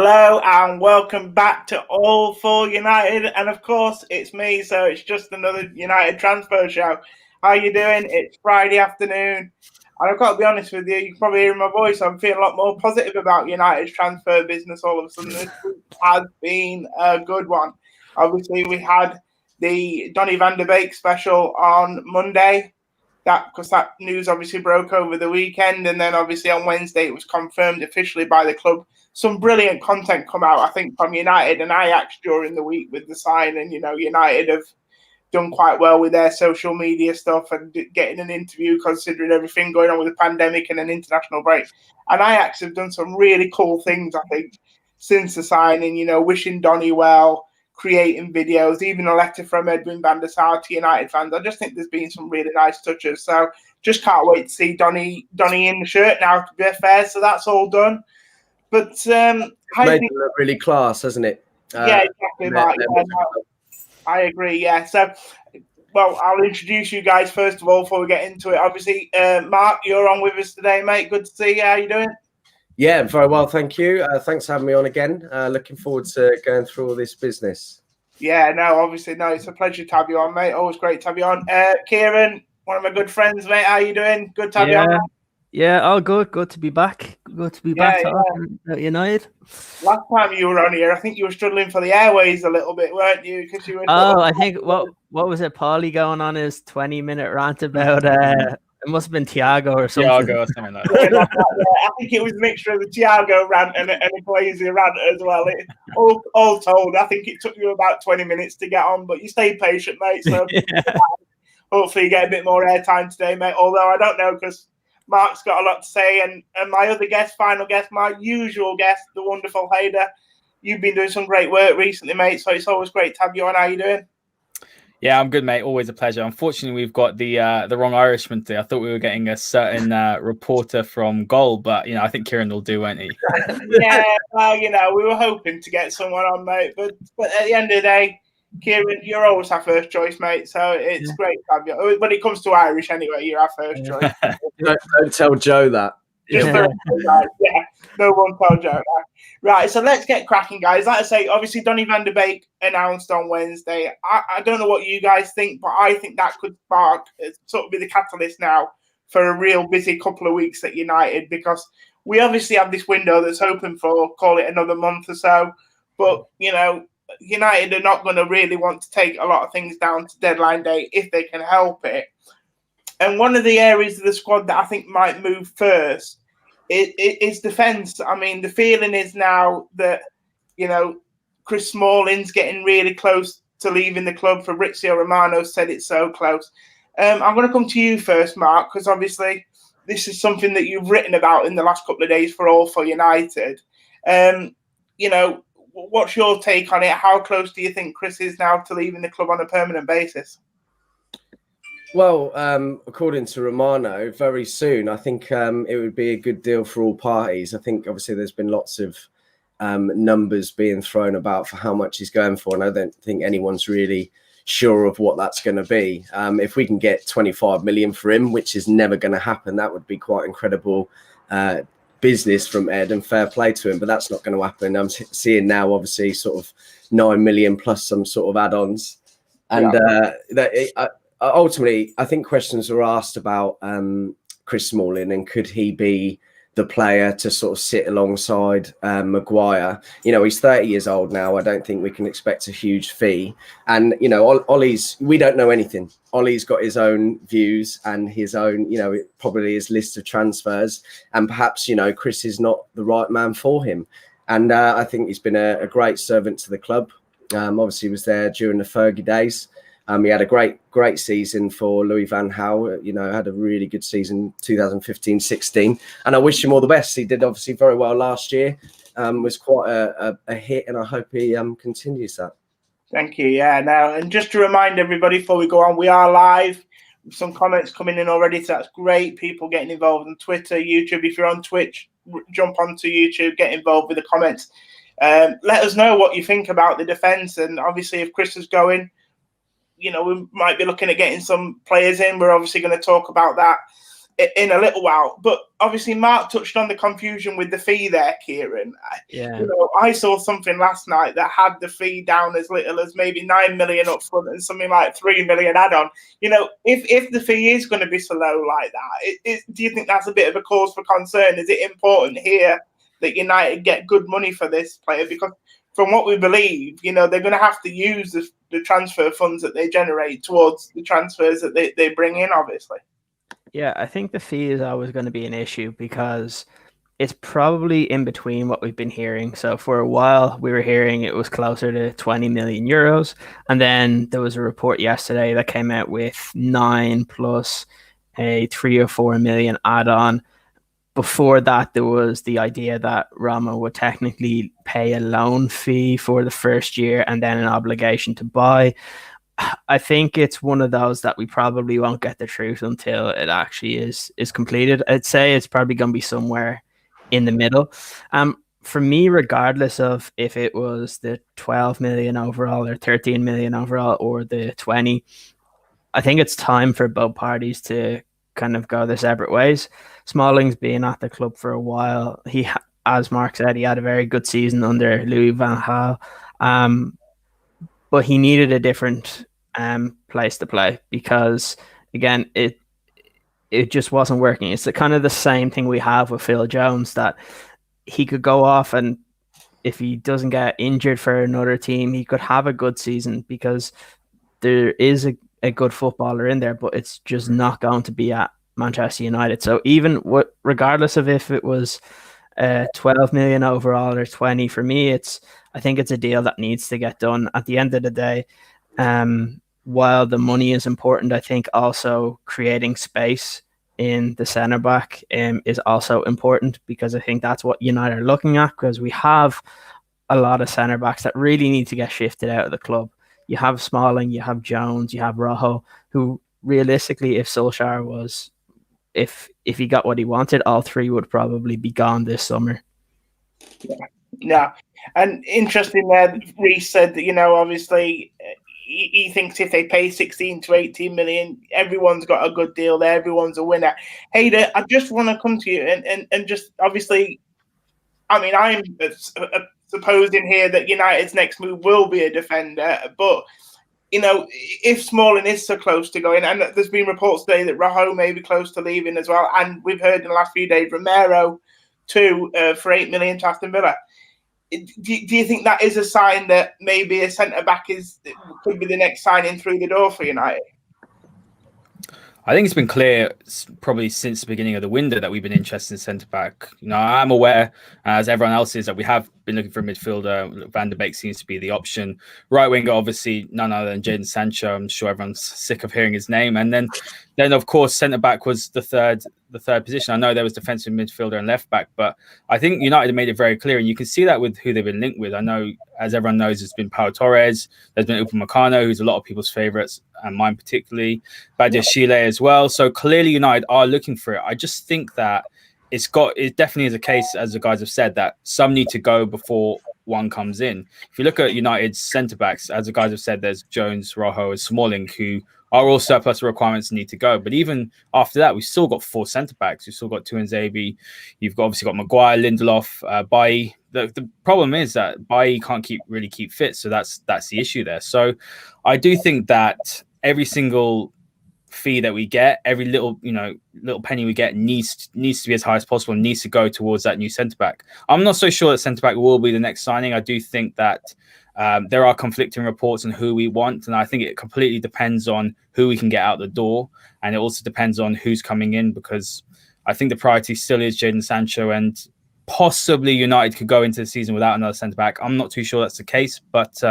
Hello and welcome back to All for United, and of course it's me, so it's just another United transfer show. How you doing? It's Friday afternoon, and I've got to be honest with you, you can probably hear in my voice, I'm feeling a lot more positive about United's transfer business all of a sudden. This week has been a good one. Obviously we had the Donny van de Beek special on Monday, because that news obviously broke over the weekend, and then obviously on Wednesday it was confirmed officially by the club. Some brilliant content come out, I think, from United and Ajax during the week with the sign. And, United have done quite well with their social media stuff and getting an interview, considering everything going on with the pandemic and an international break. And Ajax have done some really cool things, I think, since the signing, wishing Donny well, creating videos, even a letter from Edwin van der Sar to United fans. I just think there's been some really nice touches. So just can't wait to see Donny in the shirt now, to be fair. So that's all done. But made it look really class, hasn't it? Yeah, exactly, Mark. I agree, yeah. So, well, I'll introduce you guys first of all before we get into it. Obviously, Mark, you're on with us today, mate. Good to see you. How you doing? Yeah, very well, thank you. Thanks for having me on again. Looking forward to going through all this business. Yeah, no, obviously, no, it's a pleasure to have you on, mate. Always great to have you on. Kieran, one of my good friends, mate. How you doing? Good to have you on, mate. Yeah, all good. Good to be back. Good to be back at United. Last time you were on here, I think you were struggling for the airways a little bit, weren't you? Because you were. I think what was it? Paulie going on his 20-minute rant about it must have been Thiago or something. Thiago or something like that. I think it was a mixture of the Thiago rant and a Glazer rant as well. All told, I think it took you about 20 minutes to get on, but you stayed patient, mate. So hopefully you get a bit more airtime today, mate. Although I don't know, because Mark's got a lot to say, and my other guest, final guest, my usual guest, the wonderful Hader. You've been doing some great work recently, mate, so it's always great to have you on. How you doing? Yeah, I'm good, mate. Always a pleasure. Unfortunately, we've got the wrong Irishman today. I thought we were getting a certain reporter from Goal, but I think Kieran will do, won't he? Yeah, well, we were hoping to get someone on, mate, but at the end of the day, Kieran, you're always our first choice, mate. So it's great to have you. When it comes to Irish, anyway, you're our first choice. Don't tell Joe that. Yeah, no one told Joe that. Right, so let's get cracking, guys. Like I say, obviously, Donny van de Beek announced on Wednesday. I don't know what you guys think, but I think that could spark, sort of be the catalyst now for a real busy couple of weeks at United, because we obviously have this window that's open for, call it another month or so. But, United are not going to really want to take a lot of things down to deadline day if they can help it. And one of the areas of the squad that I think might move first is defence. I mean, the feeling is now that, Chris Smalling's getting really close to leaving the club. Fabrizio Romano said it's so close. I'm going to come to you first, Mark, because obviously this is something that you've written about in the last couple of days for All for United. What's your take on it? How close do you think Chris is now to leaving the club on a permanent basis? Well, according to Romano, very soon. I think it would be a good deal for all parties. I think obviously there's been lots of numbers being thrown about for how much he's going for, and I don't think anyone's really sure of what that's going to be. If we can get 25 million for him, which is never going to happen, that would be quite incredible business from Ed, and fair play to him, but that's not going to happen. I'm seeing now obviously sort of 9 million plus some sort of add-ons, and ultimately I think questions were asked about Chris Smalling and could he be the player to sort of sit alongside Maguire. He's 30 years old now. I don't think we can expect a huge fee. And, Ollie's, we don't know anything. Ollie's got his own views and his own, probably his list of transfers. And perhaps, Chris is not the right man for him. And I think he's been a great servant to the club. Obviously, he was there during the Fergie days. He had a great season for Louis van Gaal. Had a really good season, 2015-16. And I wish him all the best. He did obviously very well last year. Was quite a hit, and I hope he continues that. Thank you. Yeah, now, and just to remind everybody before we go on, we are live. Some comments coming in already, so that's great. People getting involved on Twitter, YouTube. If you're on Twitch, jump onto YouTube, get involved with the comments. Let us know what you think about the defence. And obviously, if Chris is going, we might be looking at getting some players in. We're obviously going to talk about that in a little while. But obviously, Mark touched on the confusion with the fee there, Kieran. Yeah. You know, I saw something last night that had the fee down as little as maybe 9 million up front and something like 3 million add-on. You know, if the fee is going to be so low like that, do you think that's a bit of a cause for concern? Is it important here that United get good money for this player? Because from what we believe, you know, they're going to have to use the transfer funds that they generate towards the transfers that they bring in, obviously. Yeah, I think the fee is always going to be an issue because it's probably in between what we've been hearing. So for a while, we were hearing it was closer to 20 million euros. And then there was a report yesterday that came out with 9 plus a 3 or 4 million add-on. Before that, there was the idea that Roma would technically pay a loan fee for the first year and then an obligation to buy. I think it's one of those that we probably won't get the truth until it actually is completed. I'd say it's probably going to be somewhere in the middle. For me, regardless of if it was the 12 million overall or 13 million overall or the 20, I think it's time for both parties to kind of go their separate ways. Smalling's been at the club for a while. As Mark said, he had a very good season under Louis van Gaal. But he needed a different place to play because, again, it just wasn't working. It's kind of the same thing we have with Phil Jones, that he could go off and if he doesn't get injured for another team, he could have a good season because there is a good footballer in there, but it's just not going to be at Manchester United. So even regardless of if it was 12 million overall or 20, for me, I think it's a deal that needs to get done. At the end of the day, while the money is important, I think also creating space in the centre back is also important, because I think that's what United are looking at, because we have a lot of centre backs that really need to get shifted out of the club. You have Smalling, you have Jones, you have Rojo, who realistically, if Solskjaer was, if he got what he wanted, all three would probably be gone this summer. Yeah. And interesting there, Reece said that, you know, obviously he thinks if they pay 16 to 18 million, everyone's got a good deal there. Everyone's a winner. Hayder, I just want to come to you and just obviously, I mean, I'm supposing here that United's next move will be a defender, but you know, if Smalling is so close to going, and there's been reports today that Rojo may be close to leaving as well, and we've heard in the last few days Romero too for 8 million to Aston Villa. Do you think that is a sign that maybe a centre back could be the next signing through the door for United? I think it's been clear probably since the beginning of the window that we've been interested in centre back. You know, I'm aware, as everyone else is, that we have been looking for a midfielder. Van der Beek seems to be the option. Right winger, obviously, none other than Jadon Sancho. I'm sure everyone's sick of hearing his name. And then of course, centre back was the third position. I know there was defensive midfielder and left back, but I think United made it very clear, and you can see that with who they've been linked with. I know, as everyone knows, it's been Pau Torres. There's been Upamercano, who's a lot of people's favourites, and mine particularly. Badiashile as well. So clearly, United are looking for it. I just think that it definitely is a case, as the guys have said, that some need to go before one comes in. If you look at United's centre backs, as the guys have said, there's Jones, Rojo, and Smalling, who are all surplus requirements and need to go. But even after that, we've still got 4 centre backs. We've still got Tuanzebe. You've obviously got Maguire, Lindelof, Bailly. The problem is that Bailly can't really keep fit, so that's the issue there. So I do think that every single fee that we get, every little penny we get needs to be as high as possible and needs to go towards that new centre back. I'm not so sure that centre back will be the next signing. I do think that there are conflicting reports on who we want, and I think it completely depends on who we can get out the door, and it also depends on who's coming in, because I think the priority still is Jadon Sancho, and possibly United could go into the season without another centre back. I'm not too sure that's the case, but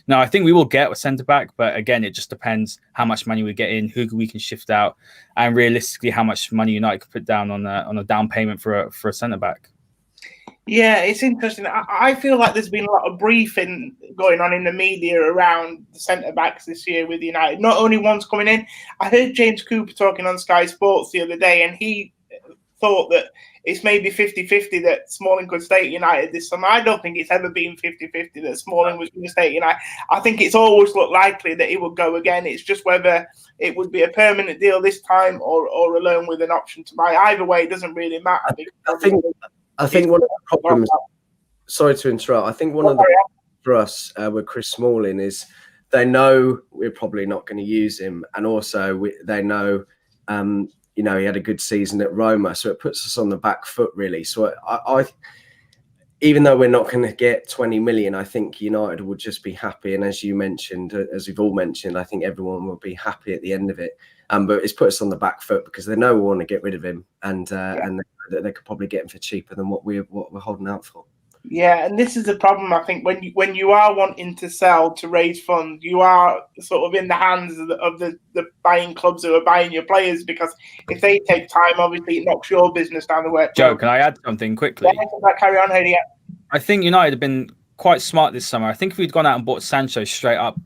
no, I think we will get a centre back, but again, it just depends how much money we get in, who we can shift out, and realistically how much money United could put down on a down payment for a centre back. Yeah, it's interesting. I feel like there's been a lot of briefing going on in the media around the centre-backs this year with United. Not only one's coming in. I heard James Cooper talking on Sky Sports the other day, and he thought that it's maybe 50-50 that Smalling could stay at United this summer. I don't think it's ever been 50-50 that Smalling was going to stay at United. I think it's always looked likely that he would go again. It's just whether it would be a permanent deal this time or a loan with an option to buy. Either way, it doesn't really matter. I think one of the problems. Sorry to interrupt. I think one of the problems for us with Chris Smalling is they know we're probably not going to use him, and also they know, he had a good season at Roma, so it puts us on the back foot really. So I even though we're not going to get 20 million, I think United would just be happy. And as you mentioned, as we've all mentioned, I think everyone will be happy at the end of it. But it's put us on the back foot because they know we want to get rid of him, and they could probably get him for cheaper than what we're holding out for. Yeah, and this is the problem. I think when you are wanting to sell to raise funds, you are sort of in the hands of the buying clubs who are buying your players, because if they take time, obviously it knocks your business down the way. Joe, can I add something quickly? Yeah, carry on, Heidi. I think United have been quite smart this summer. I think if we'd gone out and bought Sancho straight up,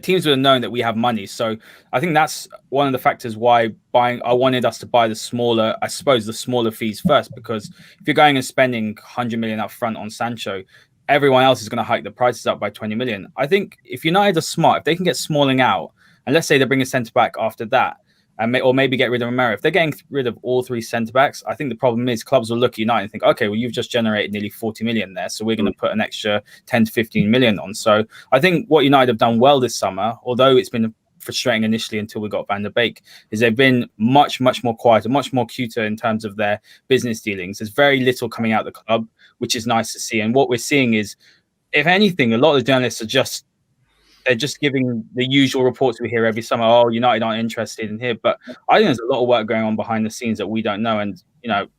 teams would have known that we have money. So I think that's one of the factors why I wanted us to buy the smaller fees first, because if you're going and spending 100 million up front on Sancho, everyone else is going to hike the prices up by 20 million. I think if United are smart, if they can get Smalling out, and let's say they bring a centre back after that, or maybe get rid of Romero. If they're getting rid of all three centre-backs, I think the problem is clubs will look at United and think, okay, well, you've just generated nearly 40 million there, so we're going to put an extra 10 to 15 million on. So I think what United have done well this summer, although it's been frustrating initially until we got Van der Beek, is they've been much, much more quieter, much more cuter in terms of their business dealings. There's very little coming out of the club, which is nice to see. And what we're seeing is, if anything, a lot of the journalists are just giving the usual reports we hear every summer. Oh, United aren't interested in here. But I think there's a lot of work going on behind the scenes that we don't know. And,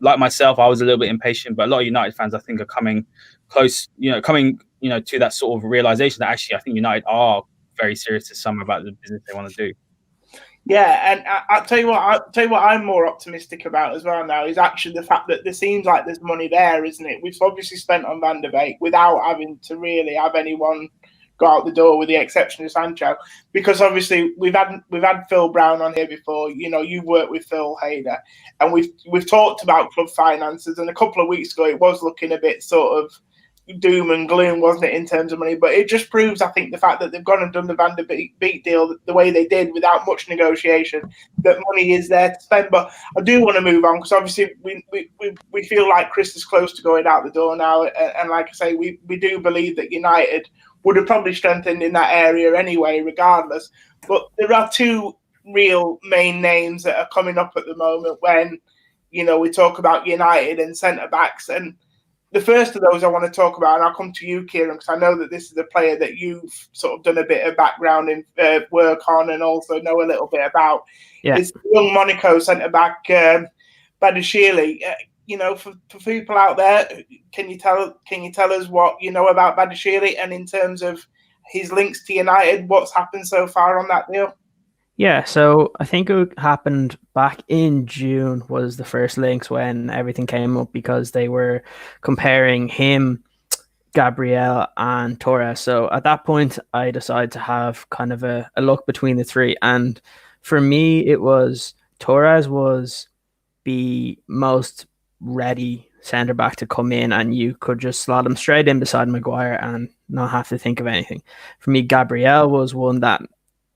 like myself, I was a little bit impatient, but a lot of United fans, I think, are coming close, to that sort of realization that actually I think United are very serious this summer about the business they want to do. Yeah, and I'll tell you what I'm more optimistic about as well now is actually the fact that there seems like there's money there, isn't it? We've obviously spent on Van der Beek without having to really have anyone go out the door, with the exception of Sancho, because obviously we've had Phil Brown on here before. You've worked with Phil Hader, and we've talked about club finances, and a couple of weeks ago it was looking a bit sort of doom and gloom, wasn't it, in terms of money? But it just proves, I think, the fact that they've gone and done the Van der Beek deal the way they did without much negotiation, that money is there to spend. But I do want to move on, because obviously we feel like Chris is close to going out the door now, and like I say, we do believe that United would have probably strengthened in that area anyway, regardless. But there are two real main names that are coming up at the moment when, we talk about United and centre-backs. And the first of those I want to talk about, and I'll come to you, Kieran, because I know that this is a player that you've sort of done a bit of background in work on and also know a little bit about. Yeah. It's young Monaco centre-back, Badiashile. For people out there, can you tell us what you know about Badiashile, and in terms of his links to United, what's happened so far on that deal? Yeah, so I think it happened back in June was the first links when everything came up, because they were comparing him, Gabriel, and Torres. So at that point, I decided to have kind of a look between the three. And for me, it was Torres was the most ready centre back to come in, and you could just slot him straight in beside Maguire and not have to think of anything. For me, Gabriel was one that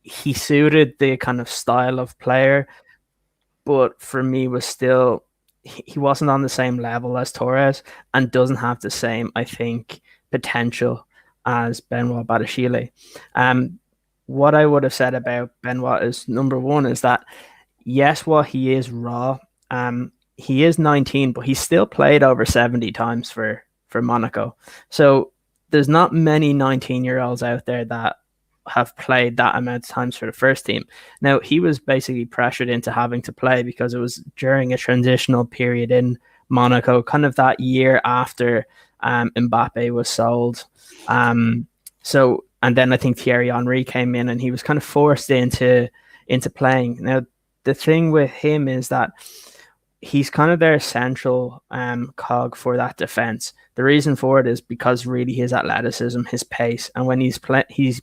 he suited the kind of style of player, but for me was still, he wasn't on the same level as Torres and doesn't have the same, I think, potential as Benoit Badiashile. What I would have said about Benoit is, number one, is that yes, while he is raw, he is 19, but he's still played over 70 times for Monaco. So there's not many 19-year-olds out there that have played that amount of times for the first team. Now, he was basically pressured into having to play because it was during a transitional period in Monaco, kind of that year after Mbappe was sold. And then I think Thierry Henry came in and he was kind of forced into playing. Now, the thing with him is that he's kind of their central cog for that defense. The reason for it is because really his athleticism, his pace, and when he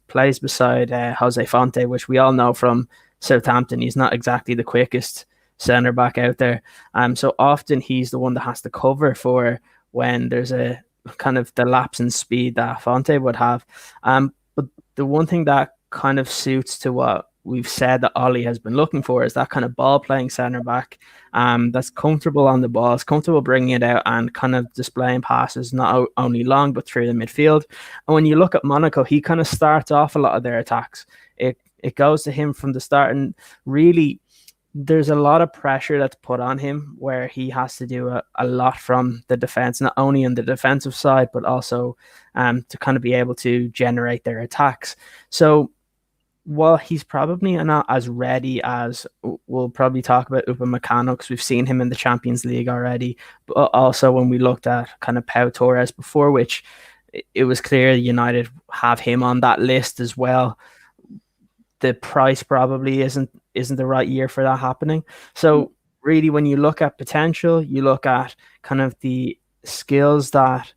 plays beside Jose Fonte, which we all know from Southampton, he's not exactly the quickest centre back out there. So often he's the one that has to cover for when there's a kind of the lapse in speed that Fonte would have. But the one thing that kind of suits to what we've said that Ollie has been looking for is that kind of ball playing centre back that's comfortable on the ball, is comfortable bringing it out and kind of displaying passes not only long but through the midfield. And when you look at Monaco, he kind of starts off a lot of their attacks. It goes to him from the start, and really there's a lot of pressure that's put on him where he has to do a lot from the defense, not only on the defensive side but also to kind of be able to generate their attacks. So while he's probably not as ready as, we'll probably talk about Upamecano because we've seen him in the Champions League already, but also when we looked at kind of Pau Torres before, which it was clear United have him on that list as well, the price probably isn't the right year for that happening. So really, when you look at potential, you look at kind of the skills that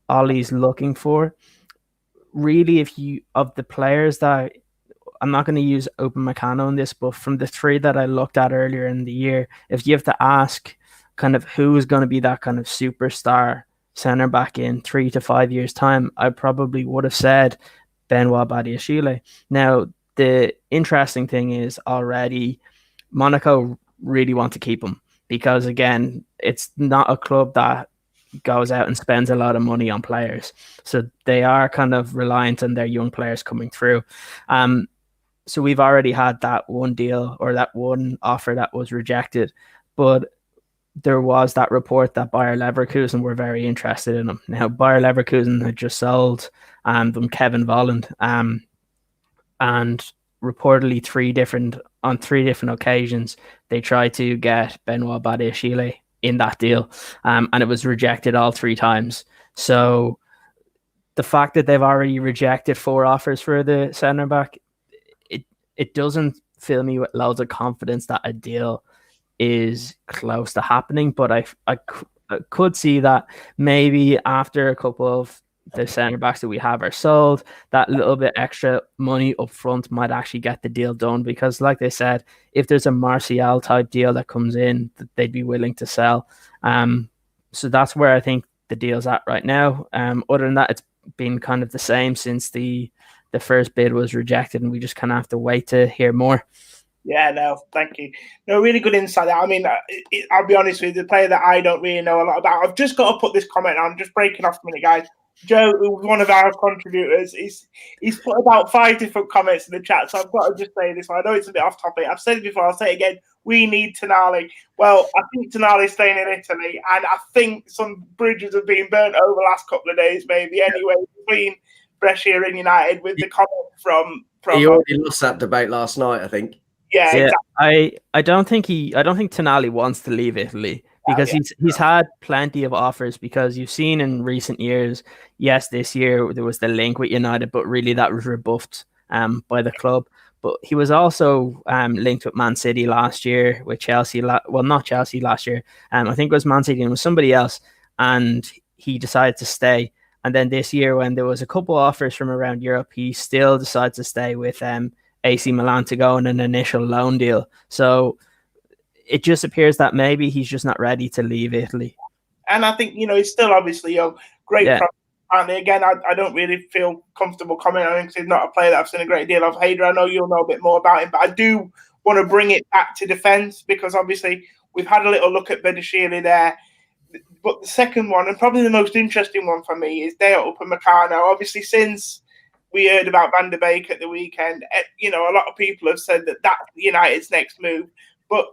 Ollie's looking for. Really, if you, of the players that, I'm not going to use Upamecano in this, but from the three that I looked at earlier in the year, if you have to ask kind of who is going to be that kind of superstar centre back in 3 to 5 years' time, I probably would have said Benoit Badiashile. Now, the interesting thing is already Monaco really want to keep him because, again, it's not a club that goes out and spends a lot of money on players. So they are kind of reliant on their young players coming through. So we've already had that one deal or that one offer that was rejected, but there was that report that Bayer Leverkusen were very interested in him. Now, Bayer Leverkusen had just sold them Kevin Volland, and reportedly on three different occasions they tried to get Benoit Badiashile in that deal, and it was rejected all 3 times. So the fact that they've already rejected 4 offers for the centre back, it doesn't fill me with loads of confidence that a deal is close to happening. But I could see that maybe after a couple of the centre backs that we have are sold, that little bit extra money up front might actually get the deal done. Because like they said, if there's a Martial type deal that comes in, they'd be willing to sell. So that's where I think the deal's at right now. Other than that, it's been kind of the same since the first bid was rejected, and we just kind of have to wait to hear more. Yeah, no, thank you. No, really good insight. I mean, I'll be honest with you, the player that I don't really know a lot about. I've just got to put this comment on, just breaking off a minute, guys. Joe, who's one of our contributors, he's put about 5 different comments in the chat, so I've got to just say this one. I know it's a bit off topic. I've said it before, I'll say it again. We need Tonali. Well, I think Tonali's staying in Italy, and I think some bridges have been burnt over the last couple of days, maybe, anyway, between Brescia and United with the comment from he already lost that debate last night, I think. Yeah, exactly. I don't think Tonali wants to leave Italy because he's had plenty of offers, because you've seen in recent years, yes, this year there was the link with United, but really that was rebuffed by the club. But he was also linked with Man City last year, with Chelsea. Well, not Chelsea last year. I think it was Man City and it was somebody else, and he decided to stay. And then this year, when there was a couple offers from around Europe, he still decided to stay with AC Milan to go on an initial loan deal. So it just appears that maybe he's just not ready to leave Italy. And I think, he's still obviously a great prospect. Again, I don't really feel comfortable commenting on him because he's not a player that I've seen a great deal of. Hader, I know you'll know a bit more about him, but I do want to bring it back to defence, because obviously we've had a little look at Badiashile there. But the second one, and probably the most interesting one for me, is Dayot Upamercano. Obviously, since we heard about Van der Beek at the weekend, a lot of people have said that that's United's next move. But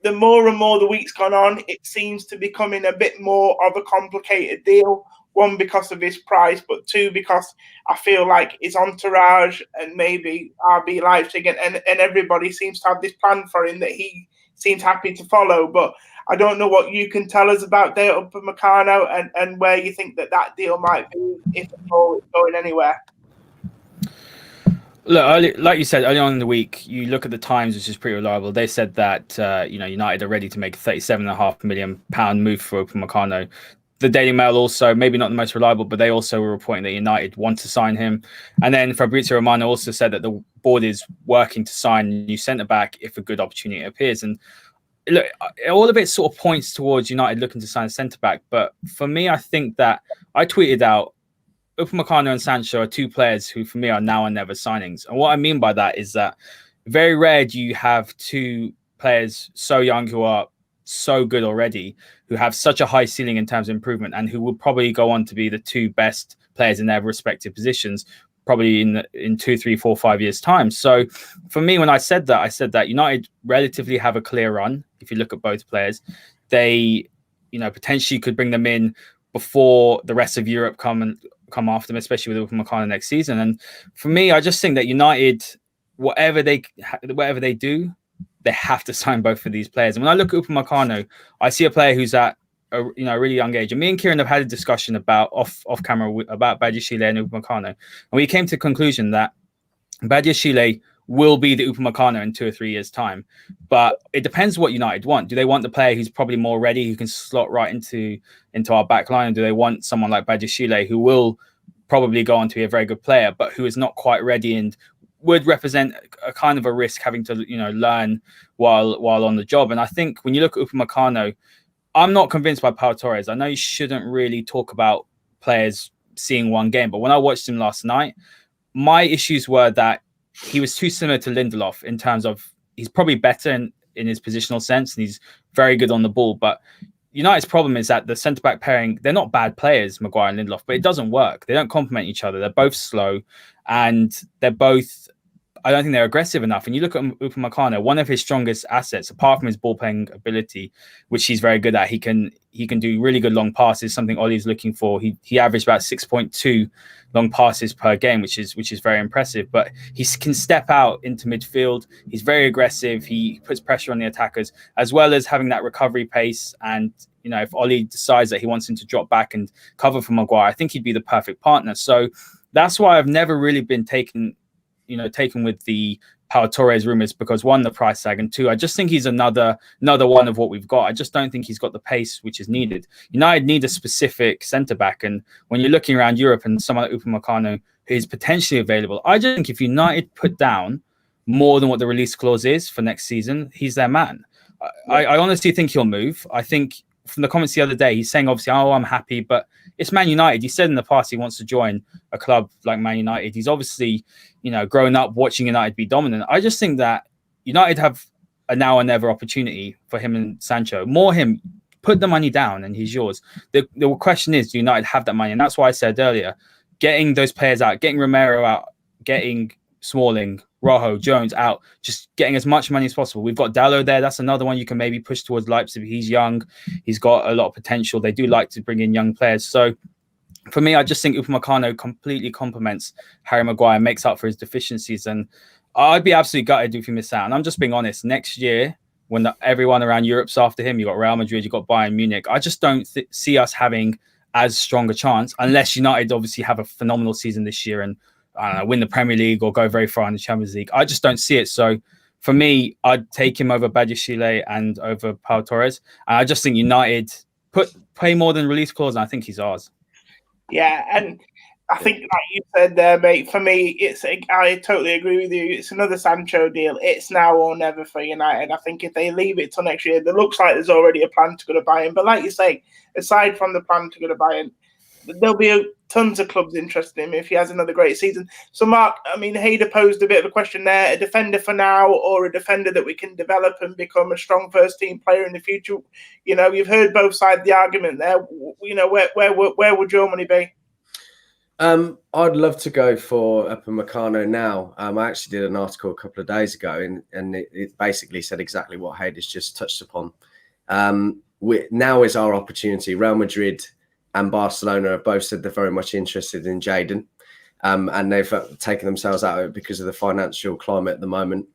the more and more the week's gone on, it seems to be becoming a bit more of a complicated deal. 1, because of his price, but 2, because I feel like his entourage and maybe RB Leipzig and everybody seems to have this plan for him that he seems happy to follow. But I don't know what you can tell us about Dayot Upamercano and where you think that deal might be, if at all it's going anywhere. Look, like you said, early on in the week, you look at the Times, which is pretty reliable. They said that United are ready to make a £37.5 million move for Upamecano. The Daily Mail also, maybe not the most reliable, but they also were reporting that United want to sign him. And then Fabrizio Romano also said that the board is working to sign a new centre-back if a good opportunity appears. And look, all of it sort of points towards United looking to sign a centre back. But for me, I think that I tweeted out Upamecano and Sancho are two players who, for me, are now and never signings. And what I mean by that is that very rare do you have two players so young who are so good already, who have such a high ceiling in terms of improvement, and who will probably go on to be the two best players in their respective positions, probably in 2, 3, 4, 5 years' time. So for me, when I said that United relatively have a clear run. If you look at both players, they, potentially could bring them in before the rest of Europe come after them, especially with Upamecano next season. And for me, I just think that United, whatever they do, they have to sign both of these players. And when I look at Upamecano, I see a player who's at a really young age. And me and Kieran have had a discussion about off camera about Badiashile and Upamecano, and we came to the conclusion that Badiashile will be the Upamecano in 2 or 3 years' time. But it depends what United want. Do they want the player who's probably more ready, who can slot right into our back line? Or do they want someone like Badiashile, who will probably go on to be a very good player, but who is not quite ready and would represent a kind of a risk, having to learn while on the job? And I think when you look at Upamecano, I'm not convinced by Pau Torres. I know you shouldn't really talk about players seeing one game, but when I watched him last night, my issues were that he was too similar to Lindelof in terms of he's probably better in his positional sense, and he's very good on the ball. But United's problem is that the centre-back pairing, they're not bad players, Maguire and Lindelof, but it doesn't work. They don't complement each other. They're both slow, and they're both, I don't think they're aggressive enough. And you look at Upamecano, one of his strongest assets, apart from his ball-playing ability, which he's very good at, he can do really good long passes, something Ollie's looking for. He averaged about 6.2 long passes per game, which is very impressive. But he can step out into midfield. He's very aggressive. He puts pressure on the attackers, as well as having that recovery pace. And if Ollie decides that he wants him to drop back and cover for Maguire, I think he'd be the perfect partner. So that's why I've never really been taken with the Pau Torres rumors, because one, the price tag, and two, I just think he's another one of what we've got. I just don't think he's got the pace which is needed. United need a specific centre back, and when you're looking around Europe and someone like Upamecano who is potentially available, I just think if United put down more than what the release clause is for next season, he's their man. I honestly think he'll move. I think from the comments the other day, he's saying obviously, I'm happy, but it's Man United. He said in the past he wants to join a club like Man United. He's obviously, grown up watching United be dominant. I just think that United have a now or never opportunity for him and Sancho. More him, put the money down and he's yours. The question is, do United have that money? And that's why I said earlier, getting those players out, getting Romero out, getting Smalling, Rojo, Jones out, just getting as much money as possible. We've got Dalot there. That's another one you can maybe push towards Leipzig. He's young. He's got a lot of potential. They do like to bring in young players. So for me, I just think Upamecano completely complements Harry Maguire, makes up for his deficiencies. And I'd be absolutely gutted if he missed out. And I'm just being honest. Next year, when everyone around Europe's after him, you've got Real Madrid, you've got Bayern Munich, I just don't see us having as strong a chance, unless United obviously have a phenomenal season this year and win the Premier League or go very far in the Champions League. I just don't see it. So for me, I'd take him over Badiashile and over Pau Torres. And I just think United pay more than release clause, and I think he's ours. Yeah, and I think like you said there, mate, for me, I totally agree with you. It's another Sancho deal. It's now or never for United. I think if they leave it till next year, it looks like there's already a plan to go to Bayern. But like you say, aside from the plan to go to Bayern, there'll be tons of clubs interested in him if he has another great season. So, Mark, Hader posed a bit of a question there. A defender for now or a defender that we can develop and become a strong first-team player in the future? You've heard both sides of the argument there. Where would your money be? I'd love to go for Upamecano now. I actually did an article a couple of days ago, and it basically said exactly what Hader's just touched upon. Now is our opportunity. Real Madrid and Barcelona have both said they're very much interested in Jadon, and they've taken themselves out of it because of the financial climate at the moment.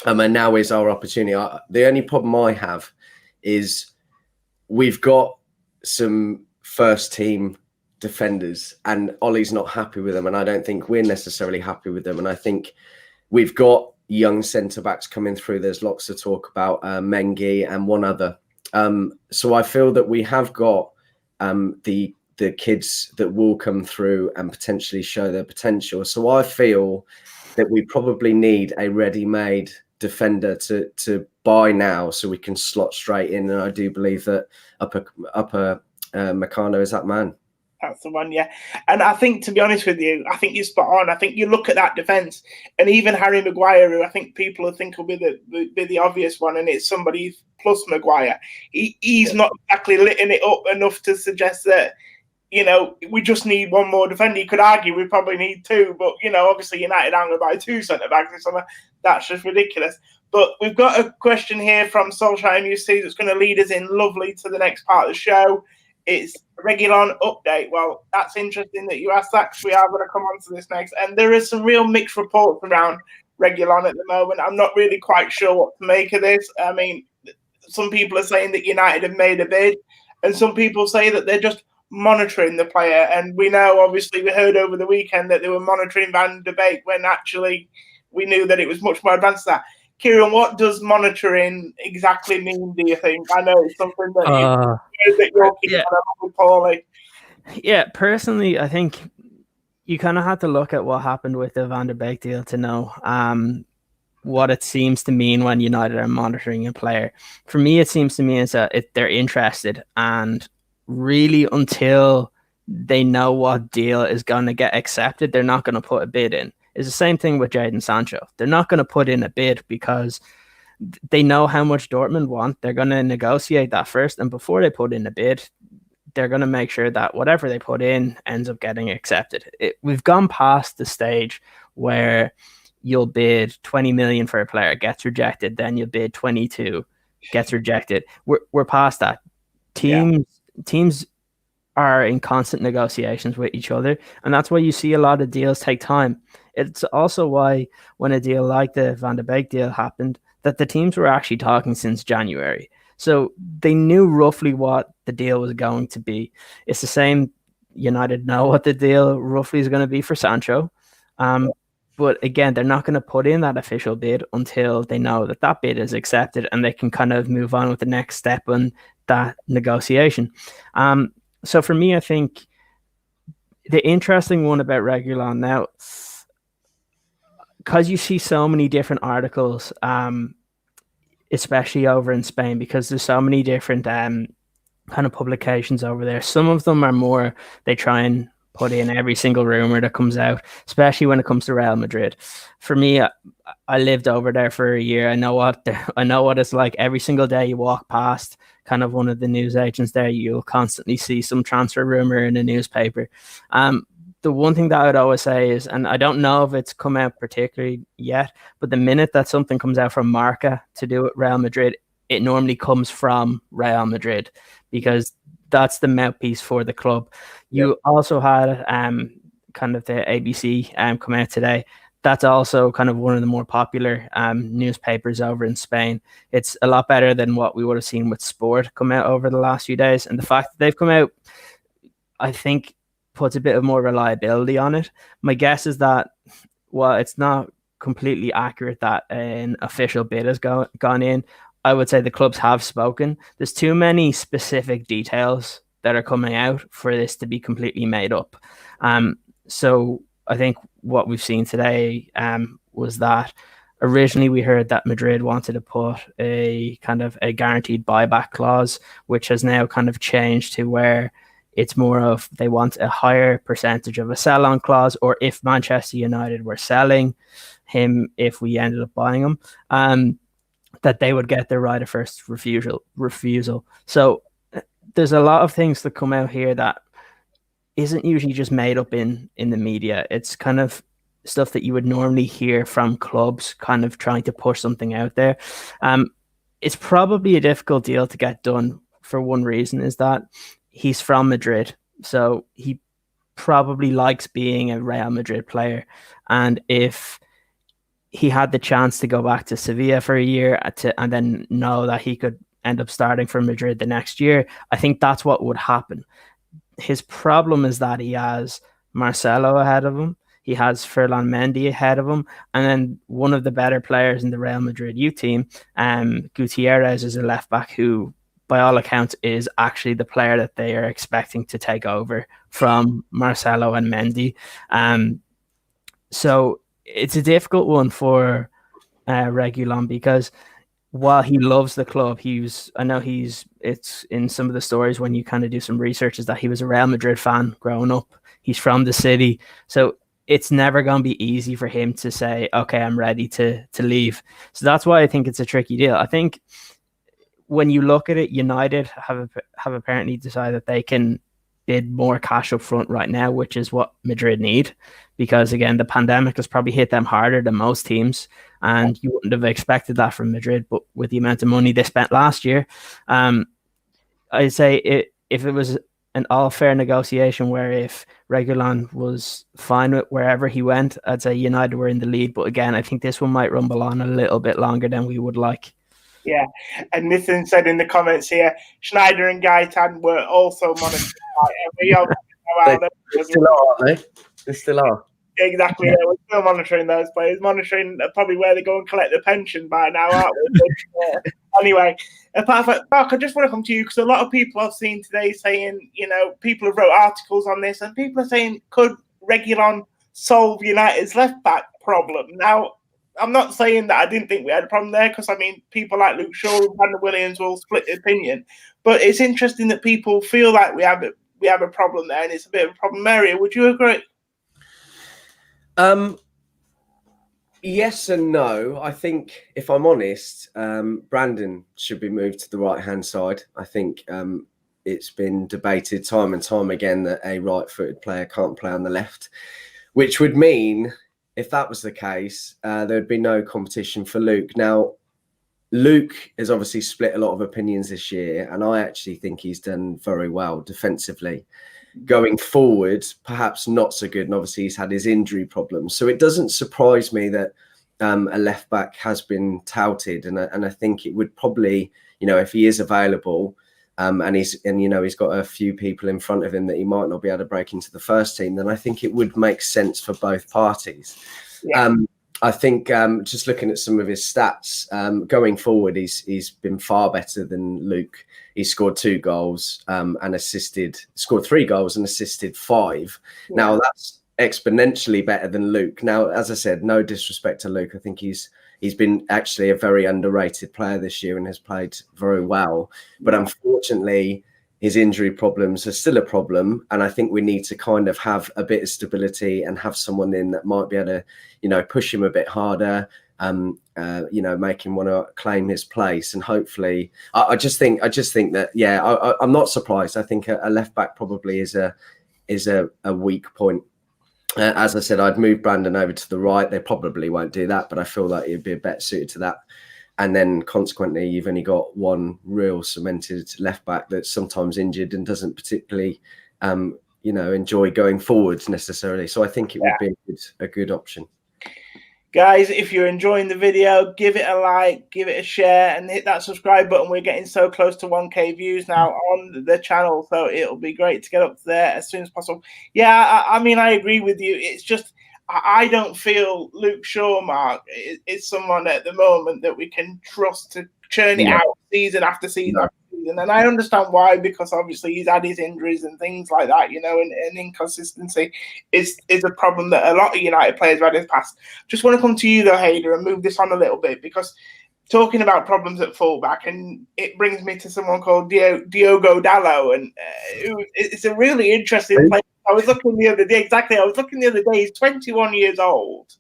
And now is our opportunity. The only problem I have is we've got some first-team defenders, and Ollie's not happy with them, and I don't think we're necessarily happy with them. And I think we've got young centre-backs coming through. There's lots to talk about, Mengi and one other. So I feel that we have got the kids that will come through and potentially show their potential. So I feel that we probably need a ready-made defender to buy now, so we can slot straight in. And I do believe that Upamecano is that man. That's the one, yeah. And I think, to be honest with you, I think you're spot on. I think you look at that defence, and even Harry Maguire, who I think people think will be the obvious one, and it's somebody plus Maguire. He's not exactly litting it up enough to suggest that, we just need one more defender. You could argue we probably need two, but, obviously United aren't going to buy two centre-backs this summer. That's just ridiculous. But we've got a question here from Solskjaer MUFC that's going to lead us in lovely to the next part of the show. It's Reguillon update. Well, that's interesting that you asked that, because we are going to come on to this next. And there is some real mixed reports around Reguillon at the moment. I'm not really quite sure what to make of this. I mean, some people are saying that United have made a bid, and some people say that they're just monitoring the player. And we know, obviously, we heard over the weekend that they were monitoring Van de Beek, when actually we knew that it was much more advanced than that. Kieran, what does monitoring exactly mean, do you think? I know it's something that you're keeping on with Paulie. Yeah, personally, I think you kind of have to look at what happened with the Van der Beek deal to know what it seems to mean when United are monitoring a player. For me, it seems to me is that they're interested, and really until they know what deal is going to get accepted, they're not going to put a bid in. It's the same thing with Jadon Sancho. They're not going to put in a bid because they know how much Dortmund want. They're going to negotiate that first, and before they put in a bid, they're going to make sure that whatever they put in ends up getting accepted. We've gone past the stage where you'll bid 20 million for a player, gets rejected, then you'll bid 22, gets rejected. We're past that. Teams are in constant negotiations with each other, and that's why you see a lot of deals take time. It's also why when a deal like the Van de Beek deal happened, that the teams were actually talking since January. So they knew roughly what the deal was going to be. It's the same. United know what the deal roughly is going to be for Sancho. But again, they're not going to put in that official bid until they know that that bid is accepted, and they can kind of move on with the next step in that negotiation. So for me, I think the interesting one about Reguillon now, because you see so many different articles, especially over in Spain, because there's so many different kind of publications over there. Some of them are more, they try and put in every single rumor that comes out, especially when it comes to Real Madrid. For me, I lived over there for a year. I know what it's like. Every single day you walk past kind of one of the news agents there, you'll constantly see some transfer rumor in a newspaper. The one thing that I would always say is, and I don't know if it's come out particularly yet, but the minute that something comes out from Marca to do with Real Madrid, it normally comes from Real Madrid, because that's the mouthpiece for the club. You also had kind of the ABC come out today. That's also kind of one of the more popular newspapers over in Spain. It's a lot better than what we would have seen with Sport come out over the last few days. And the fact that they've come out, I think, puts a bit of more reliability on it. My guess is that, while it's not completely accurate that an official bid has gone in, I would say the clubs have spoken. There's too many specific details that are coming out for this to be completely made up. So I think what we've seen today was that originally we heard that Madrid wanted to put a kind of a guaranteed buyback clause, which has now kind of changed to where it's more of they want a higher percentage of a sell-on clause, or if Manchester United were selling him, if we ended up buying him, that they would get their right of first refusal. So there's a lot of things that come out here that isn't usually just made up in the media. It's kind of stuff that you would normally hear from clubs kind of trying to push something out there. It's probably a difficult deal to get done for one reason, is that he's from Madrid. So he probably likes being a Real Madrid player. And if he had the chance to go back to Sevilla for a year and then know that he could end up starting for Madrid the next year, I think that's what would happen. His problem is that he has Marcelo ahead of him. He has Ferland Mendy ahead of him. And then one of the better players in the Real Madrid youth team, Gutierrez, is a left back who, by all accounts, is actually the player that they are expecting to take over from Marcelo and Mendy. So it's a difficult one for Reguilon, because while he loves the club, it's in some of the stories when you kind of do some research is that he was a Real Madrid fan growing up. He's from the city. So it's never going to be easy for him to say, okay, I'm ready to leave. So that's why I think it's a tricky deal. I think when you look at it, United have apparently decided that they can bid more cash up front right now, which is what Madrid need, because again, the pandemic has probably hit them harder than most teams, and you wouldn't have expected that from Madrid. But with the amount of money they spent last year, I'd say if it was an all fair negotiation where if Reguilon was fine with wherever he went, I'd say United were in the lead. But again, I think this one might rumble on a little bit longer than we would like. Yeah, and Nathan said in the comments here, Schneider and Gaetan were also monitoring. They still are, aren't they? They still are. Exactly, yeah, we're still monitoring those players, monitoring probably where they go and collect their pension by now, aren't we? Anyway, apart from Mark, I just want to come to you because a lot of people I've seen today saying, people have wrote articles on this, and people are saying, could Reguilon solve United's left-back problem? Now, I'm not saying that I didn't think we had a problem there, because, people like Luke Shaw and Brandon Williams will split the opinion, but it's interesting that people feel like we have a problem there, and it's a bit of a problem area. Would you agree? Yes and no. I think, if I'm honest, Brandon should be moved to the right-hand side. I think it's been debated time and time again that a right-footed player can't play on the left, which would mean, if that was the case, there would be no competition for Luke. Now, Luke has obviously split a lot of opinions this year, and I actually think he's done very well defensively. Going forward, perhaps not so good, and obviously he's had his injury problems. So it doesn't surprise me that a left back has been touted, and I think it would probably, if he is available, and he's got a few people in front of him that he might not be able to break into the first team, then I think it would make sense for both parties. Yeah. I think just looking at some of his stats going forward, he's been far better than Luke. He scored 2 goals and scored 3 goals and assisted 5. Yeah. Now that's exponentially better than Luke. Now, as I said, no disrespect to Luke. I think he's been actually a very underrated player this year and has played very well. But unfortunately, his injury problems are still a problem. And I think we need to kind of have a bit of stability and have someone in that might be able to, push him a bit harder, make him want to claim his place. And hopefully, I just think that, I'm not surprised. I think a left back probably is a weak point. As I said, I'd move Brandon over to the right. They probably won't do that, but I feel like he'd be a better suited to that. And then consequently, you've only got one real cemented left back that's sometimes injured and doesn't particularly, enjoy going forwards necessarily. So I think it would be a good option. Guys, if you're enjoying the video, give it a like, give it a share, and hit that subscribe button. We're getting so close to 1K views now on the channel, so it'll be great to get up there as soon as possible. Yeah, I agree with you. It's just I don't feel Luke Shaw, Mark, is someone at the moment that we can trust to churn it out season after season after season. And I understand why, because obviously he's had his injuries and things like that, and inconsistency is a problem that a lot of United players have had in the past. Just want to come to you, though, Hader, and move this on a little bit, because talking about problems at fullback, and it brings me to someone called Diogo Dalot, and it's a really interesting player. I was looking the other day. He's 21 years old.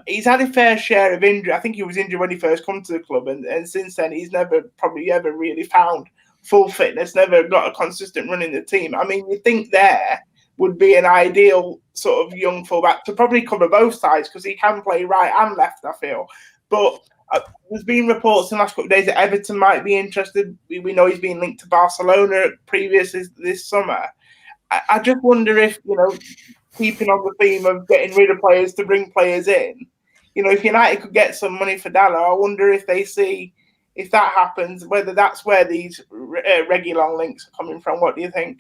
He's had a fair share of injury. I think he was injured when he first come to the club, and since then he's never really found full fitness. Never got a consistent run in the team. You think there would be an ideal sort of young fullback to probably cover both sides, because he can play right and left, I feel. But there's been reports in the last couple of days that Everton might be interested. We know he's been linked to Barcelona previously this summer. I just wonder if, keeping on the theme of getting rid of players to bring players in, if United could get some money for Dalot, I wonder if they see, if that happens, whether that's where these Reguilon links are coming from. What do you think?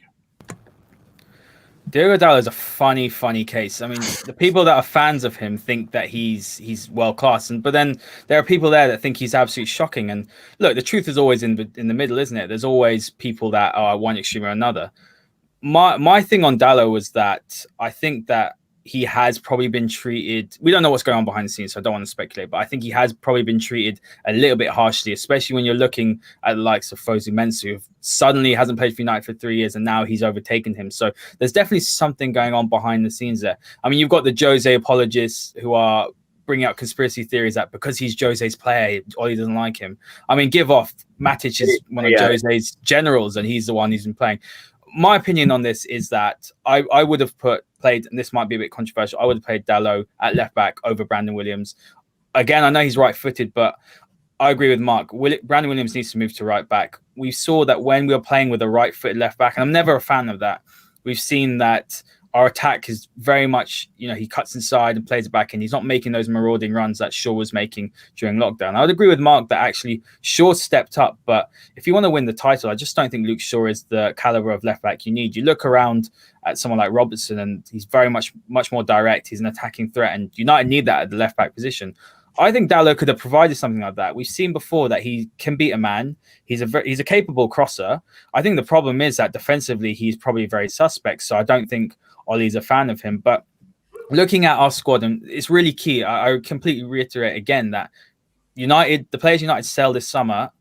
Diogo Dalot is a funny case. The people that are fans of him think that he's world class, but then there are people there that think he's absolutely shocking. And look, the truth is always in the middle, isn't it? There's always people that are one extreme or another. My thing on Dalot was that I think that he has probably been treated. We don't know what's going on behind the scenes, so I don't want to speculate, but I think he has probably been treated a little bit harshly, especially when you're looking at the likes of Fosu Mensah, who suddenly hasn't played for United for 3 years and now he's overtaken him. So there's definitely something going on behind the scenes there. I mean, you've got the Jose apologists who are bringing out conspiracy theories that because he's Jose's player, Oli doesn't like him. I mean, give off. Matic is one of Jose's generals and he's the one who's been playing. My opinion on this is that I would have played, and this might be a bit controversial, I would have played Dalot at left back over Brandon Williams. Again, I know he's right-footed, but I agree with Mark. Brandon Williams needs to move to right back. We saw that when we were playing with a right-footed left back, and I'm never a fan of that, we've seen that our attack is very much, he cuts inside and plays it back in. He's not making those marauding runs that Shaw was making during lockdown. I would agree with Mark that actually Shaw stepped up, but if you want to win the title, I just don't think Luke Shaw is the caliber of left back you need. You look around at someone like Robertson and he's very much more direct. He's an attacking threat and United need that at the left back position. I think Dalot could have provided something like that. We've seen before that he can beat a man. He's a capable crosser. I think the problem is that defensively he's probably very suspect. So I don't think Ollie's a fan of him. But looking at our squad, and it's really key. I completely reiterate again that the players United sell this summer,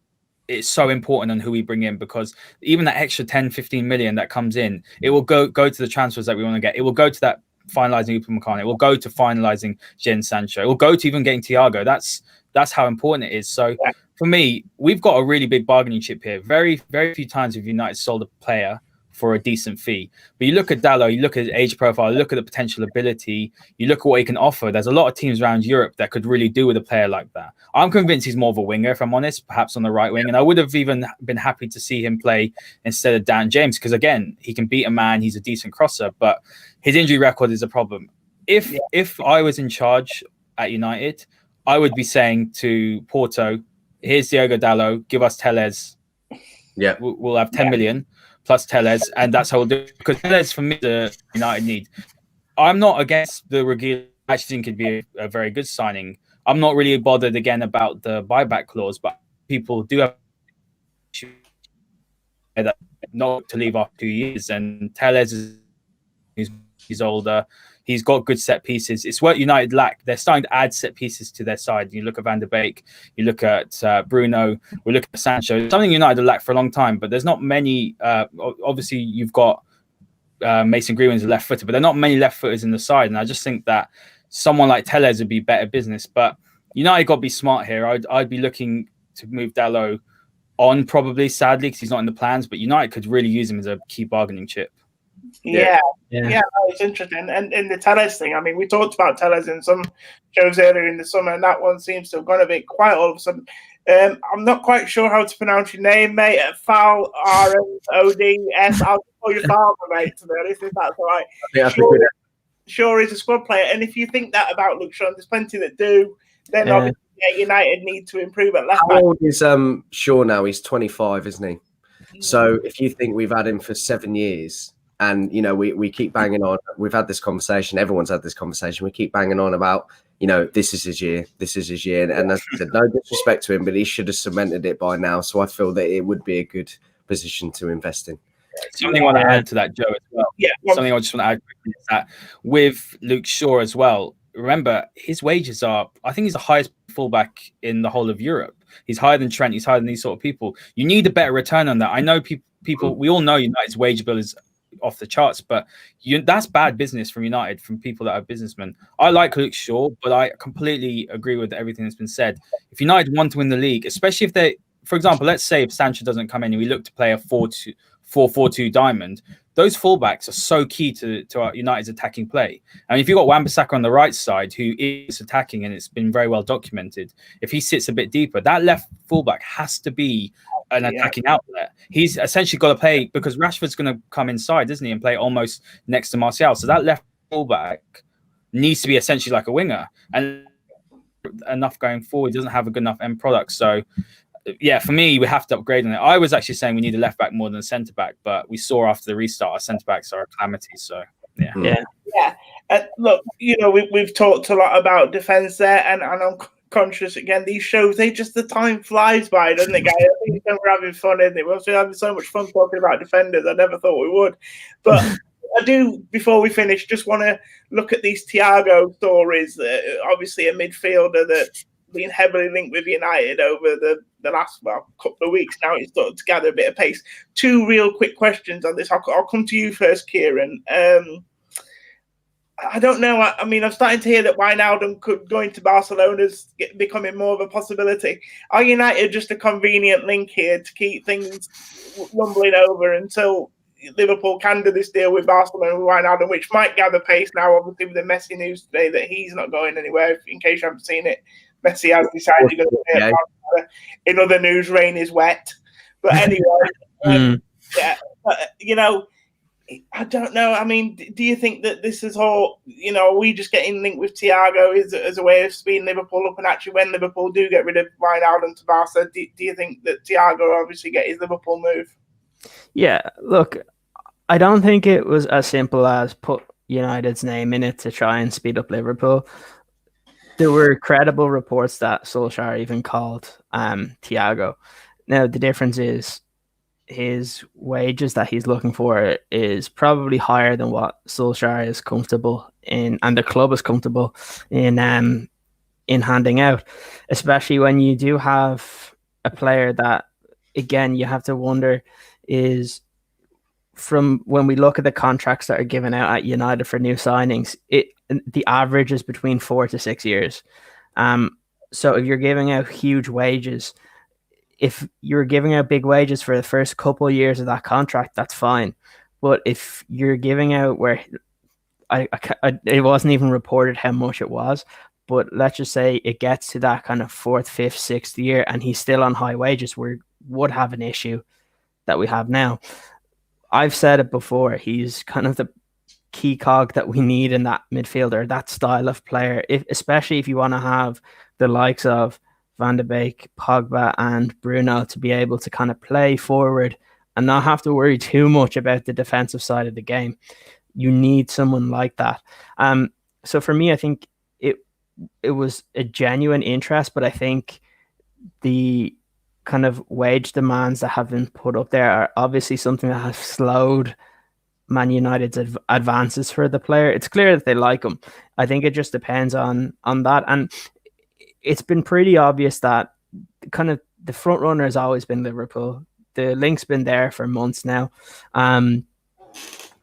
it's so important on who we bring in because even that extra 10, 15 million that comes in, it will go to the transfers that we want to get. It will go to that finalizing Upamercano. It will go to finalizing Jadon Sancho. It will go to even getting Thiago. That's how important it is. So for me, we've got a really big bargaining chip here. Very, very few times have United sold a player for a decent fee. But you look at Dalot, you look at his age profile, you look at the potential ability, you look at what he can offer. There's a lot of teams around Europe that could really do with a player like that. I'm convinced he's more of a winger, if I'm honest, perhaps on the right wing. And I would have even been happy to see him play instead of Dan James because, again, he can beat a man. He's a decent crosser, but his injury record is a problem. If I was in charge at United, I would be saying to Porto, here's Diogo Dalot, give us Tellez. Yeah, we'll have 10 million plus Tellez, and that's how we'll do it. Because Tellez, for me, the United need. I'm not against the Reguillon. I actually think it'd be a very good signing. I'm not really bothered, again, about the buyback clause, but people do have that not to leave after 2 years, and Tellez he's older. He's got good set pieces. It's what United lack. They're starting to add set pieces to their side. You look at Van der Beek, you look at Bruno, we look at Sancho. Something United lacked for a long time, but there's not many. Obviously, you've got Mason Greenwood's a left footer, but there are not many left footers in the side. And I just think that someone like Tellez would be better business. But United got to be smart here. I'd be looking to move Dalot on probably, sadly, because he's not in the plans. But United could really use him as a key bargaining chip. Yeah, it's interesting. And in the Tellez thing, I mean, we talked about Tellez in some shows earlier in the summer, and that one seems to have gone a bit quiet all of a sudden. I'm not quite sure how to pronounce your name, mate. Fal R-O-D-S. I'll call you Farmer, mate, to be honest, if that's all right. Shaw is a squad player, and if you think that about Luke Shaw, there's plenty that do. Then obviously United need to improve at left back. How old is Shaw now? He's 25, isn't he? So if you think we've had him for 7 years, and we keep banging on, we've had this conversation. Everyone's had this conversation. We keep banging on about this is his year. This is his year, and as I said, no disrespect to him, but he should have cemented it by now. So I feel that it would be a good position to invest in. Something I want to add to that, Joe, as well. Yeah. Something I just want to add quickly is that with Luke Shaw as well, remember, his wages are, I think he's the highest fullback in the whole of Europe. He's higher than Trent. He's higher than these sort of people. You need a better return on that. I know people, we all know United's wage bill is off the charts, but that's bad business from United, from people that are businessmen. I like Luke Shaw, but I completely agree with everything that's been said. If United want to win the league, especially if they, for example, let's say if Sancho doesn't come in and we look to play a 4-4-2 diamond, those fullbacks are so key to our United's attacking play. I mean, if you've got Wan-Bissaka on the right side, who is attacking, and it's been very well documented, if he sits a bit deeper, that left fullback has to be an attacking outlet. He's essentially got to play, because Rashford's going to come inside, isn't he, and play almost next to Martial. So that left fullback needs to be essentially like a winger, and enough going forward. He doesn't have a good enough end product. So yeah, for me, we have to upgrade on it. I was actually saying we need a left back more than a centre back, but we saw after the restart our centre backs are a calamity. So yeah. Look, we've talked a lot about defence there, and I'm conscious again. These shows, the time flies by, doesn't it, guys? I think we're having fun, isn't it? We're having so much fun talking about defenders. I never thought we would, but I do, before we finish, just want to look at these Thiago stories. Obviously, a midfielder that's been heavily linked with United over the last couple of weeks now. It's started to gather a bit of pace. Two real quick questions on this. I'll come to you first, Kieran. I don't know. I mean, I'm starting to hear that Wijnaldum could go into Barcelona's becoming more of a possibility. Are United just a convenient link here to keep things rumbling over until Liverpool can do this deal with Barcelona with Wijnaldum, which might gather pace now, obviously, with the Messi news today that he's not going anywhere. In case you haven't seen it, Messi has decided to go to Barcelona. In other news, rain is wet. But anyway, you know, I don't know. I mean, do you think that this is all, you know, are we just getting linked with Thiago as a way of speeding Liverpool up? And actually, when Liverpool do get rid of Wijnaldum to Barca, do you think that Thiago obviously get his Liverpool move? Yeah, look, I don't think it was as simple as put United's name in it to try and speed up Liverpool. There were credible reports that Solskjaer even called Thiago. Now, the difference is his wages that he's looking for is probably higher than what Solskjaer is comfortable in, and the club is comfortable in handing out, especially when you do have a player that, again, you have to wonder is, from when we look at the contracts that are given out at United for new signings, the average is between 4 to 6 years. So if you're giving out huge wages, if you're giving out big wages for the first couple of years of that contract, that's fine. But if you're giving out where it wasn't even reported how much it was, but let's just say it gets to that kind of 4th, 5th, 6th year and he's still on high wages, we would have an issue that we have now. I've said it before, he's kind of the key cog that we need in that midfielder, that style of player, especially if you want to have the likes of Van de Beek, Pogba and Bruno to be able to kind of play forward and not have to worry too much about the defensive side of the game. You need someone like that. So for me, I think it was a genuine interest, but I think the kind of wage demands that have been put up there are obviously something that has slowed Man United's advances for the player. It's clear that they like him. I think it just depends on that. And it's been pretty obvious that kind of the front runner has always been Liverpool. The link's been there for months now. And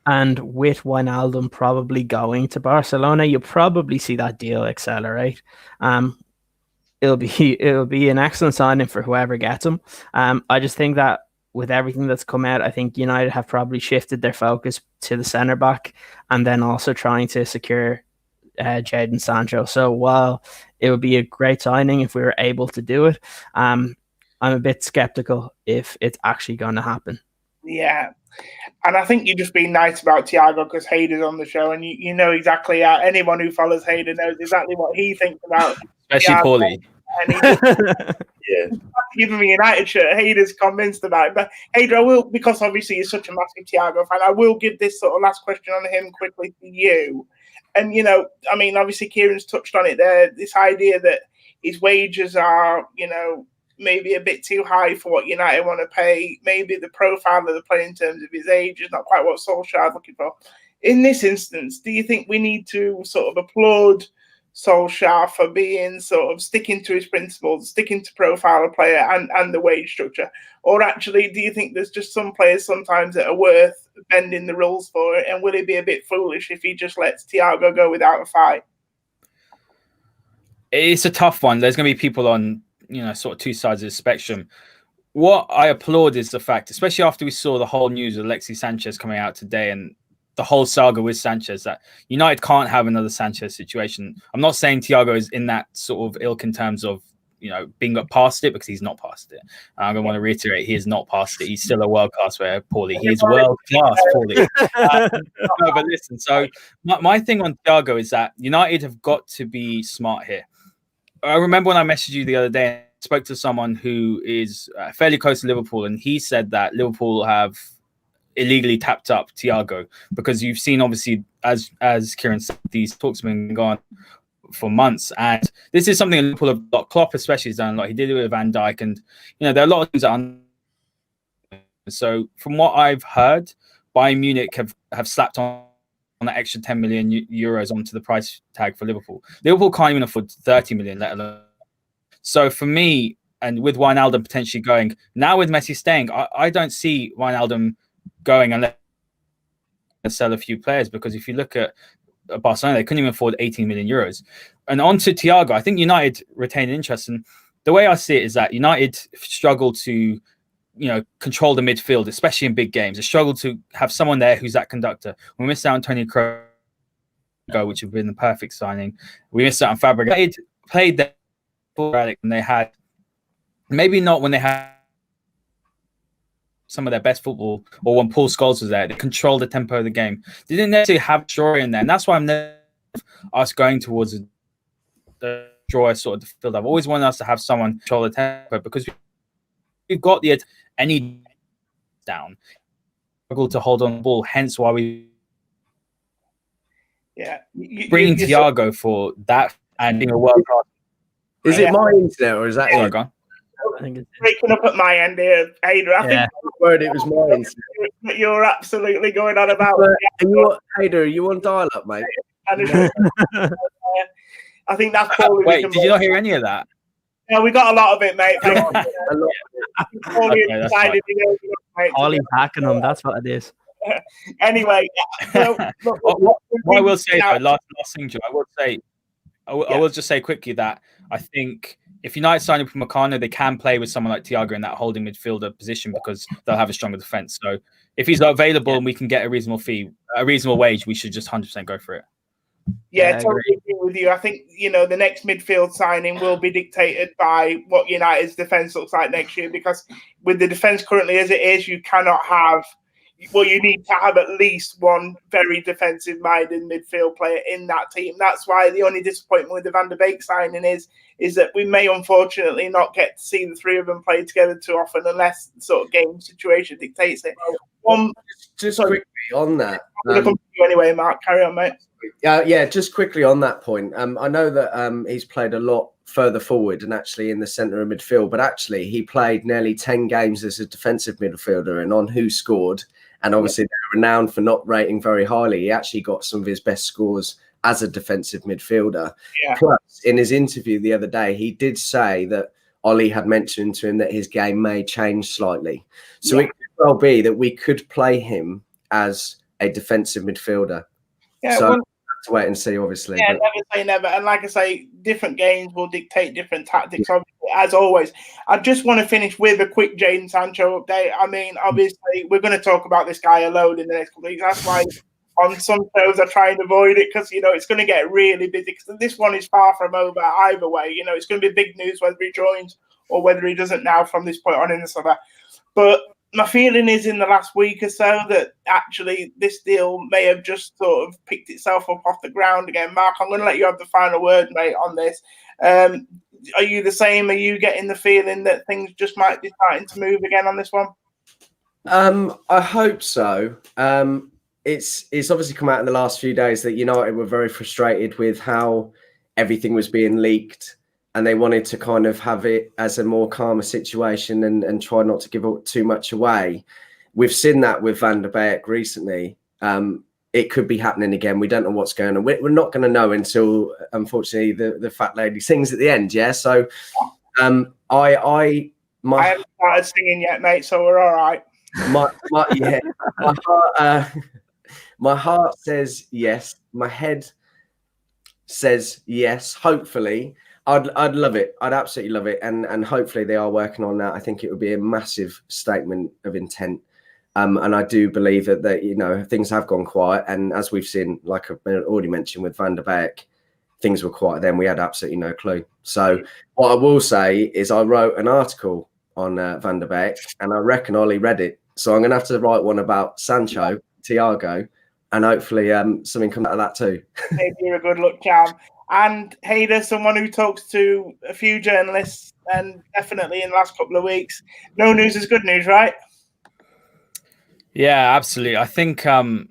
with Wijnaldum probably going to Barcelona, you'll probably see that deal accelerate. It'll be an excellent signing for whoever gets him. I just think that with everything that's come out, I think United have probably shifted their focus to the centre back and then also trying to secure Jadon Sancho. So while it would be a great signing if we were able to do it, I'm a bit skeptical if it's actually going to happen. Yeah. And I think you're just being nice about Thiago because Hayden's on the show, and you know exactly anyone who follows Hayden knows exactly what he thinks about especially Paulie. And he's giving me a United shirt. Hayden's convinced about it. But Hayden, I will, because obviously you're such a massive Thiago fan, I will give this sort of last question on him quickly to you. And, you know, I mean, obviously Kieran's touched on it there, this idea that his wages are, you know, maybe a bit too high for what United want to pay. Maybe the profile of the player in terms of his age is not quite what Solskjaer is looking for. In this instance, do you think we need to sort of applaud Solskjaer for being sort of sticking to his principles, sticking to profile of player and the wage structure? Or actually, do you think there's just some players sometimes that are worth bending the rules for it? And will it be a bit foolish if he just lets Thiago go without a fight? It's a tough one. There's going to be people on, you know, sort of two sides of the spectrum. What I applaud is the fact, especially after we saw the whole news of Alexis Sanchez coming out today and the whole saga with Sanchez, that United can't have another Sanchez situation. I'm not saying Thiago is in that sort of ilk in terms of, you know, being past it, because he's not past it. I'm going to want to reiterate, he is not past it. He's still a world-class player, Paulie. He is world-class, Paulie. No, but listen, so my thing on Thiago is that United have got to be smart here. I remember when I messaged you the other day, I spoke to someone who is fairly close to Liverpool, and he said that Liverpool have illegally tapped up Thiago, because you've seen, obviously, as Kieran said, these talks have been going on for months, and this is something Liverpool have got. Klopp especially has done a lot. He did it with Van Dijk, and you know there are a lot of things that are. So from what I've heard, Bayern Munich have slapped on that extra 10 million euros onto the price tag for Liverpool. Liverpool can't even afford 30 million, let alone. So for me, and with Wijnaldum potentially going, now with Messi staying, I don't see Wijnaldum going unless they sell a few players, because if you look at Barcelona, they couldn't even afford 18 million euros. And on to Thiago, I think United retain interest. And the way I see it is that United struggle to, control the midfield, especially in big games. They struggle to have someone there who's that conductor. We missed out on Toni Kroos, which would have been the perfect signing. We missed out on Fabregas. They played there and they had, maybe not when they had some of their best football, or when Paul Scholes was there, they controlled the tempo of the game. They didn't necessarily have Jory in there, and that's why I'm never us going towards the draw sort of the field. I've always wanted us to have someone control the tempo, because we've got any down, struggle to hold on the ball. Hence why we bringing Thiago for that and being a world class. Is it my internet or is that it? Gone? I think it's Breaking up at my end here, Hader. I think It was my internet. you're absolutely going on about. Hader, are you on dial-up, mate? I think that's probably. Wait, did you not hear any of that? Yeah, we got a lot of it, mate. Ollie backing them. That's what it is. Anyway, what I will say, though, last thing, Joe, I will just say quickly that I think if United sign up Upamecano, they can play with someone like Thiago in that holding midfielder position, because they'll have a stronger defense. So if he's available and we can get a reasonable wage, we should just 100% go for it. Yeah, totally agree with you. I think, the next midfield signing will be dictated by what United's defence looks like next year, because with the defence currently as it is, you cannot have, you need to have at least one very defensive-minded midfield player in that team. That's why the only disappointment with the Van der Beek signing is that we may unfortunately not get to see the three of them play together too often, unless the sort of game situation dictates it. Just quickly on that. Anyway, Mark, carry on, mate. Just quickly on that point. I know that he's played a lot further forward and actually in the centre of midfield, but actually he played nearly 10 games as a defensive midfielder, and on Who Scored, and obviously they're renowned for not rating very highly, he actually got some of his best scores as a defensive midfielder. Yeah. Plus, in his interview the other day, he did say that Ollie had mentioned to him that his game may change slightly. So it could well be that we could play him as a defensive midfielder. Yeah, so to wait and see, obviously. Yeah, never say never. And like I say, different games will dictate different tactics, as always. I just want to finish with a quick Jadon Sancho update. I mean, obviously, we're going to talk about this guy alone in the next couple of weeks. That's why on some shows I try and avoid it, because, it's going to get really busy. Because this one is far from over either way. It's going to be big news whether he joins or whether he doesn't now from this point on in the summer. But my feeling is in the last week or so that actually this deal may have just sort of picked itself up off the ground again. Mark, I'm going to let you have the final word, mate, on this. Are you the same? Are you getting the feeling that things just might be starting to move again on this one? I hope so. It's obviously come out in the last few days that United were very frustrated with how everything was being leaked, and they wanted to kind of have it as a more calmer situation and try not to give too much away. We've seen that with Van der Beek recently. It could be happening again. We don't know what's going on. We're not going to know until, unfortunately, the fat lady sings at the end. Yeah. So I haven't started singing yet, mate. So we're all right. My heart says yes. My head says yes. Hopefully. I'd love it. I'd absolutely love it. And hopefully they are working on that. I think it would be a massive statement of intent. And I do believe that things have gone quiet. And as we've seen, like I've already mentioned with Van der Beek, things were quiet then. We had absolutely no clue. So what I will say is I wrote an article on Van der Beek, and I reckon Ollie read it. So I'm going to have to write one about Sancho, Thiago, and hopefully something comes out of that too. Maybe you're a good luck charm. And Hader, someone who talks to a few journalists, and definitely in the last couple of weeks, no news is good news, right? Yeah, absolutely. I think from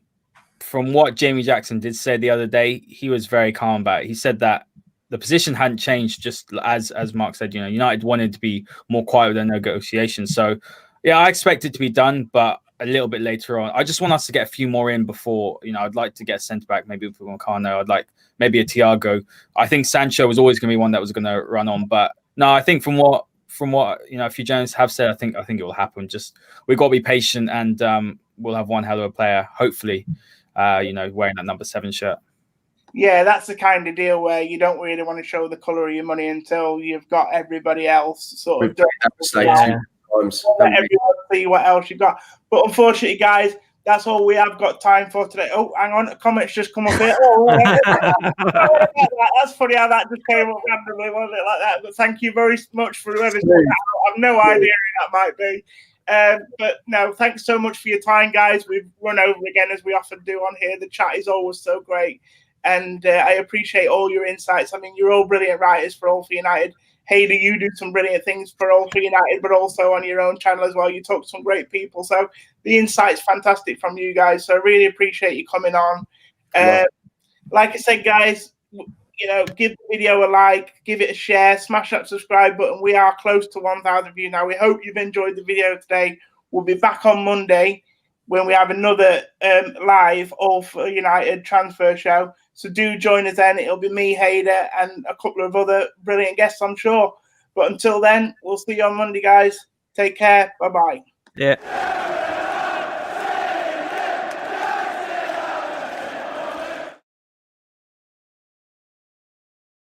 what Jamie Jackson did say the other day, he was very calm about it. He said that the position hadn't changed, just as Mark said, United wanted to be more quiet with their negotiations. So, yeah, I expect it to be done, but a little bit later on. I just want us to get a few more in before, I'd like to get a centre back, maybe with Upamercano. I'd like maybe a Thiago. I think Sancho was always going to be one that was going to run on, but no, I think from what a few journalists have said, I think it will happen. Just we've got to be patient, and we'll have one hell of a player, hopefully, wearing that number 7 shirt. Yeah, that's the kind of deal where you don't really want to show the colour of your money until you've got everybody else sort of doing everyone see what else you've got. But unfortunately, guys, that's all we have got time for today. Oh, hang on, a comment's just come up here. That's funny how that just came up randomly, wasn't it, like that? But thank you very much for whoever's put that out. I have no idea who that might be. But no, thanks so much for your time, guys. We've run over again, as we often do on here. The chat is always so great. And I appreciate all your insights. I mean, you're all brilliant writers for All for United. Hayley, you do some brilliant things for All for United, but also on your own channel as well. You talk to some great people. So the insight's fantastic from you guys. So I really appreciate you coming on. Like I said, guys, give the video a like, give it a share, smash that subscribe button. We are close to 1,000 views now. We hope you've enjoyed the video today. We'll be back on Monday when we have another live All for United transfer show. So do join us then. It'll be me, Hader, and a couple of other brilliant guests, I'm sure. But until then, we'll see you on Monday, guys. Take care. Bye-bye. Yeah.